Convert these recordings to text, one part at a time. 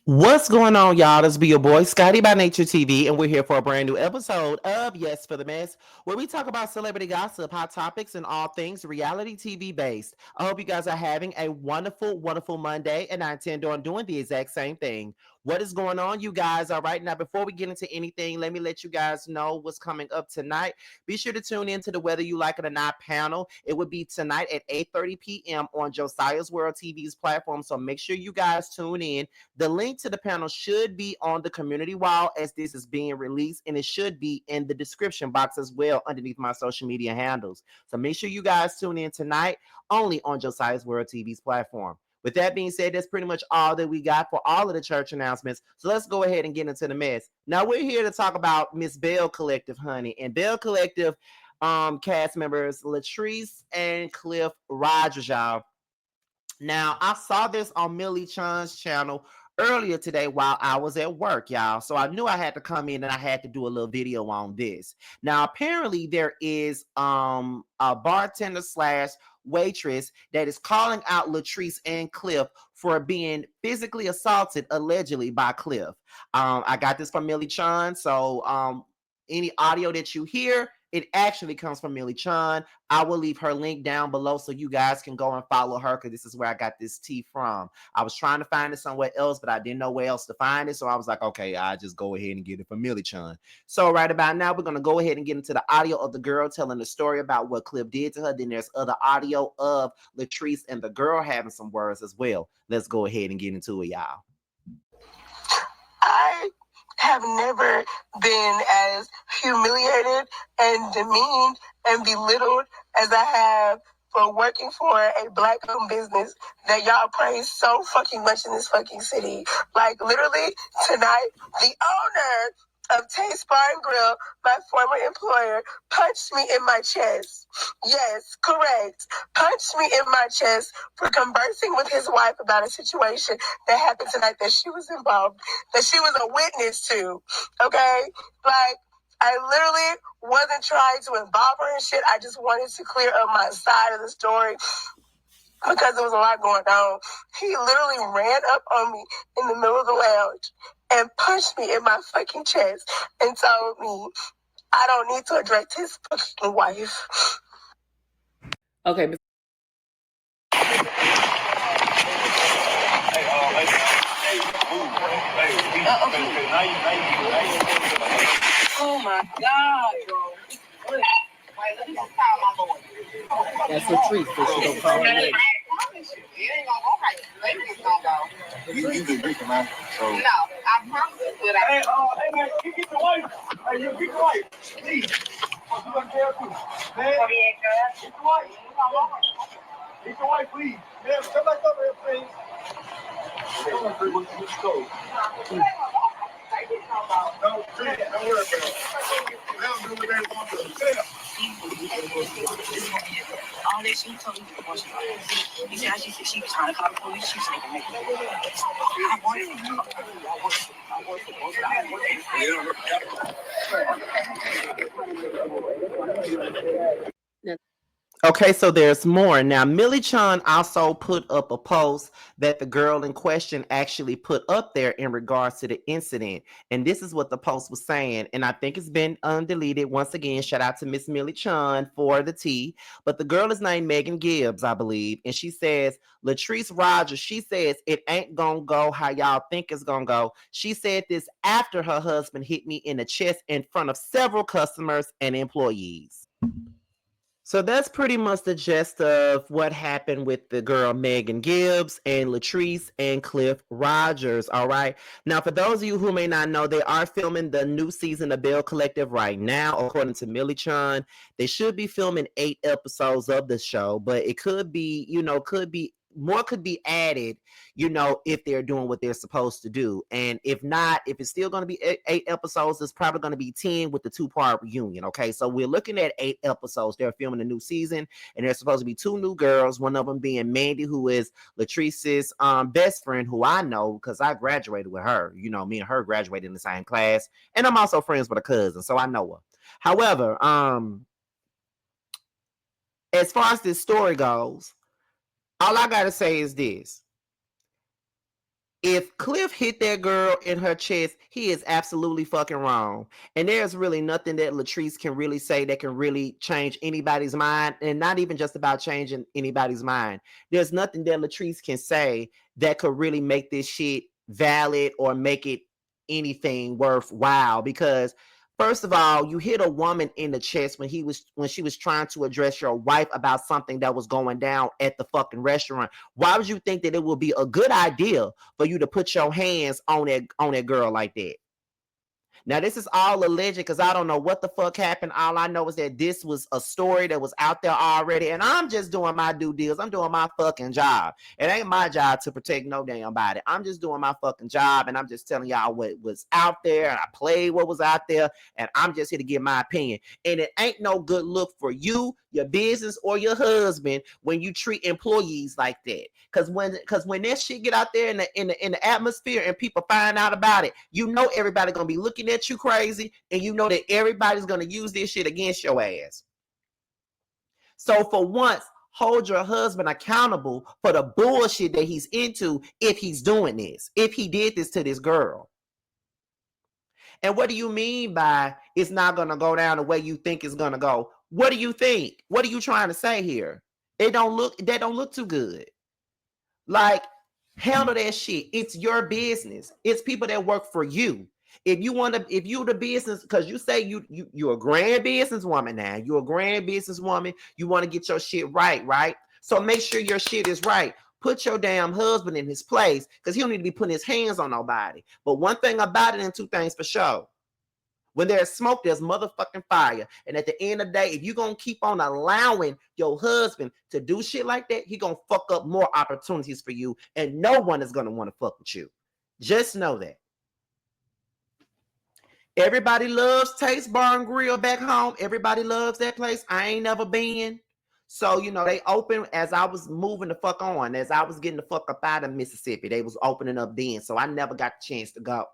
What's going on, y'all? This be your boy Scotty by Nature TV, and we're here for a brand new episode of Yes for the Mess, where we talk about celebrity gossip, hot topics, and all things reality TV based. I hope you guys are having a wonderful, wonderful Monday, and I intend on doing the exact same thing. What is going on, you guys? All right, now before we get into anything, let me let you guys know what's coming up tonight. Be sure to tune in to the Whether You Like It or Not panel. It would be tonight at 8:30 p.m. on Josiah's World TV's platform, so make sure you guys tune in. The link to the panel should be on the community wall as this is being released, and it should be in the description box as well underneath my social media handles. So make sure you guys tune in tonight only on Josiah's World TV's platform. With that being said, that's pretty much all that we got for all of the church announcements. So let's go ahead and get into the mess. Now we're here to talk about Miss Bell Collective, honey. And Bell Collective cast members Latrice and Cliff Rogers, y'all. Now, I saw this on Millie Chun's channel earlier today while I was at work, y'all. So I knew I had to come in and I had to do a little video on this. Now, apparently there is a bartender slash waitress that is calling out Latrice and Cliff for being physically assaulted allegedly by Cliff. I got this from Millie Chun. So any audio that you hear, it actually comes from Millie Chun. I will leave her link down below so you guys can go and follow her because this is where I got this tea from. I was trying to find it somewhere else, but I didn't know where else to find it. So I was like, okay, I'll just go ahead and get it from Millie Chun. So right about now, we're going to go ahead and get into the audio of the girl telling the story about what Cliff did to her. Then there's other audio of Latrice and the girl having some words as well. Let's go ahead and get into it, y'all. I have never been as humiliated and demeaned and belittled as I have for working for a black-owned business that y'all praise so fucking much in this fucking city. Like, literally, tonight, the owner of Taste Bar and Grill, my former employer, punched me in my chest. Yes, correct. Punched me in my chest for conversing with his wife about a situation that happened tonight that she was involved, that she was a witness to. Okay? Like, I literally wasn't trying to involve her in shit. I just wanted to clear up my side of the story because there was a lot going on. He literally ran up on me in the middle of the lounge and punched me in my fucking chest and told me I don't need to address his fucking wife. Okay. Oh my God, bro. That's Latrice, so she don't call her late. It ain't gonna go right. Maybe it's gonna go. You been drinking, man. So. No, I promise you, but I. Hey, man, you get the wife. Hey, you get the wife. Please. You gonna tell too. Man, get the wife. Get the wife, please. Man, come back over here, please. Come on, please. Let's go. Don't worry about it. They'll do what they want to do. All that she told me before she left. You see how she said she was trying to call the police? She said, make it. I work for both sides. Okay, so there's more. Now, Millie Chun also put up a post that the girl in question actually put up there in regards to the incident. And this is what the post was saying. And I think it's been undeleted. Once again, shout out to Miss Millie Chun for the tea. But the girl is named Megan Gibbs, I believe. And she says, Latrice Rogers, she says, it ain't gonna go how y'all think it's gonna go. She said this after her husband hit me in the chest in front of several customers and employees. So that's pretty much the gist of what happened with the girl Megan Gibbs and Latrice and Cliff Rogers. All right. Now, for those of you who may not know, they are filming the new season of Bell Collective right now, according to Millie Chun. They should be filming 8 episodes of the show, but it could be, more could be added, if they're doing what they're supposed to do. And if not, if it's still going to be 8 episodes, it's probably going to be 10 with the 2-part reunion. Okay, so we're looking at 8 episodes. They're filming a new season, and there's supposed to be 2 new girls, one of them being Mandy, who is Latrice's best friend, who I know because I graduated with her. Me and her graduated in the same class, and I'm also friends with a cousin, so I know her. However, as far as this story goes, all I gotta say is this. if Cliff hit that girl in her chest, he is absolutely fucking wrong. And there's really nothing that Latrice can really say that can really change anybody's mind. And not even just about changing anybody's mind. There's nothing that Latrice can say that could really make this shit valid or make it anything worthwhile. Because first of all, you hit a woman in the chest when she was trying to address your wife about something that was going down at the fucking restaurant. Why would you think that it would be a good idea for you to put your hands on that girl like that? Now, this is all alleged because I don't know what the fuck happened. All I know is that this was a story that was out there already, and I'm just doing my due deals. I'm doing my fucking job. It ain't my job to protect no damn body. I'm just doing my fucking job, and I'm just telling y'all what was out there, and I played what was out there, and I'm just here to give my opinion. And it ain't no good look for you, your business, or your husband when you treat employees like that. Because when that shit get out there in the atmosphere and people find out about it, you know everybody gonna be looking at you crazy, and you know that everybody's gonna use this shit against your ass. So for once, hold your husband accountable for the bullshit that he's into if he's doing this, if he did this to this girl. And what do you mean by it's not gonna go down the way you think it's gonna go? What do you think? What are you trying to say here? That don't look too good. Like, handle that shit. It's your business. It's people that work for you. If you the business, because you say you're a grand businesswoman now. You're a grand businesswoman. You want to get your shit right? So make sure your shit is right. Put your damn husband in his place, because he don't need to be putting his hands on nobody. But one thing about it, and two things for sure. When there's smoke, there's motherfucking fire. And at the end of the day, if you're going to keep on allowing your husband to do shit like that, he going to fuck up more opportunities for you. And no one is going to want to fuck with you. Just know that. Everybody loves Taste Bar and Grill back home. Everybody loves that place. I ain't never been. So, they open as I was moving the fuck on. As I was getting the fuck up out of Mississippi, they was opening up then. So I never got the chance to go.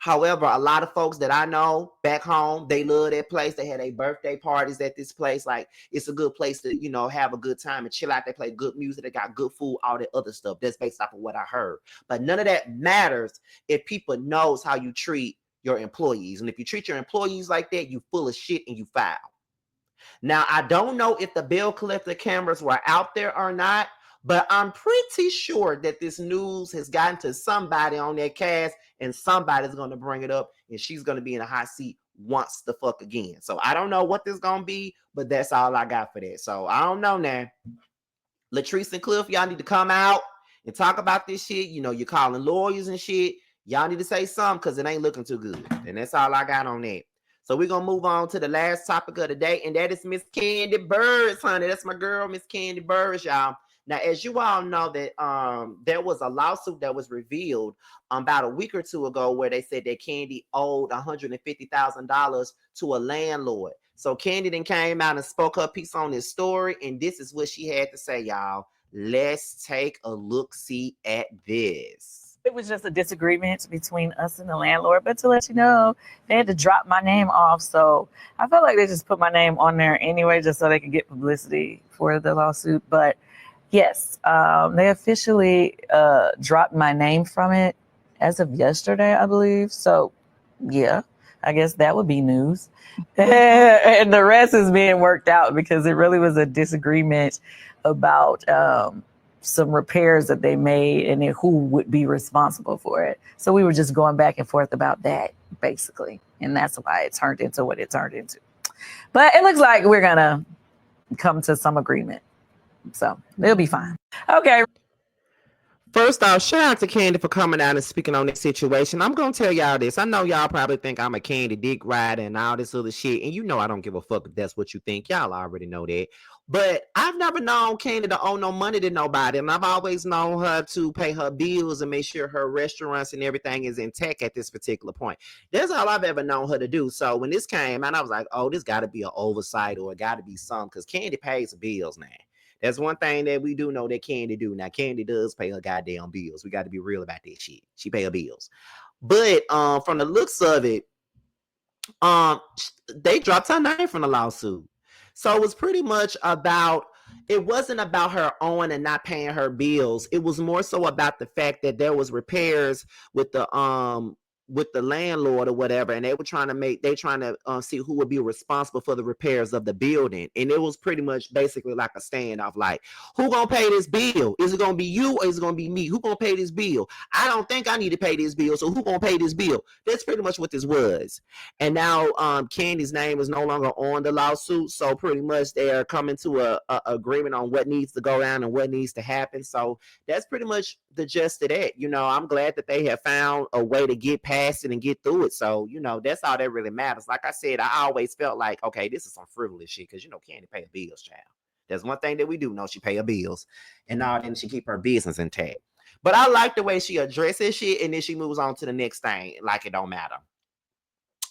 However, a lot of folks that I know back home, they love that place. They had their birthday parties at this place. Like, it's a good place to, have a good time and chill out. They play good music. They got good food, all that other stuff. That's based off of what I heard. But none of that matters if people knows how you treat your employees. And if you treat your employees like that, you full of shit and you foul. Now, I don't know if the bill collector cameras were out there or not, but I'm pretty sure that this news has gotten to somebody on that cast, and somebody's going to bring it up, and she's going to be in a hot seat once the fuck again. So I don't know what this is going to be, but that's all I got for that. So I don't know now. Latrice and Cliff, y'all need to come out and talk about this shit. You're calling lawyers and shit. Y'all need to say something because it ain't looking too good. And that's all I got on that. So we're going to move on to the last topic of the day, and that is Miss Kandi Burruss, honey. That's my girl, Miss Kandi Burruss, y'all. Now, as you all know, that there was a lawsuit that was revealed about a week or two ago where they said that Kandi owed $150,000 to a landlord. So Kandi then came out and spoke her piece on this story, and this is what she had to say, y'all. Let's take a look-see at this. It was just a disagreement between us and the landlord, but to let you know, they had to drop my name off. So I felt like they just put my name on there anyway, just so they could get publicity for the lawsuit. But yes, they officially dropped my name from it as of yesterday, I believe. So yeah, I guess that would be news. And the rest is being worked out because it really was a disagreement about some repairs that they made and who would be responsible for it. So we were just going back and forth about that, basically. And that's why it turned into what it turned into. But it looks like we're going to come to some agreement. So it'll be fine. Okay. First off, shout out to Kandi for coming out and speaking on this situation. I'm going to tell y'all this. I know y'all probably think I'm a Kandi dick rider and all this other shit. And I don't give a fuck if that's what you think. Y'all already know that. But I've never known Kandi to owe no money to nobody. And I've always known her to pay her bills and make sure her restaurants and everything is intact at this particular point. That's all I've ever known her to do. So when this came out, I was like, oh, this got to be an oversight or it got to be something, because Kandi pays the bills now. That's one thing that we do know that Kandi do. Now, Kandi does pay her goddamn bills. We got to be real about that shit. She pay her bills. But from the looks of it, they dropped her name from the lawsuit. So it was pretty much about it wasn't about her owing and not paying her bills. It was more so about the fact that there was repairs with the landlord or whatever, and they were trying to see who would be responsible for the repairs of the building. And it was pretty much basically like a standoff, like, who gonna pay this bill? Is it gonna be you or is it gonna be me? Who gonna pay this bill? I don't think I need to pay this bill, so who gonna pay this bill? That's pretty much what this was. And now Kandi's name is no longer on the lawsuit, so pretty much they're coming to a agreement on what needs to go down and what needs to happen. So that's pretty much the gist of that. I'm glad that they have found a way to get past it and get through it. So that's all that really matters. Like I said, I always felt like, okay, this is some frivolous shit, because Kandi pay her bills, child. There's one thing that we do know: she pay her bills, and now then she keep her business intact. But I like the way she addresses shit, and then she moves on to the next thing like it don't matter.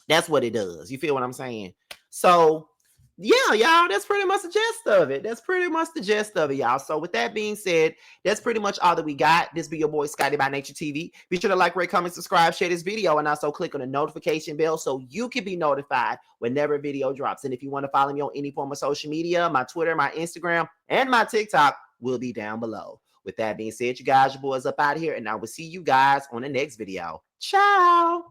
That's what it does. You feel what I'm saying? So, yeah, y'all, that's pretty much the gist of it. That's pretty much the gist of it, y'all. So, with that being said, that's pretty much all that we got. This be your boy, Scotty by Nature TV. Be sure to like, rate, comment, subscribe, share this video, and also click on the notification bell so you can be notified whenever a video drops. And if you want to follow me on any form of social media, my Twitter, my Instagram, and my TikTok will be down below. With that being said, you guys, your boys up out here, and I will see you guys on the next video. Ciao.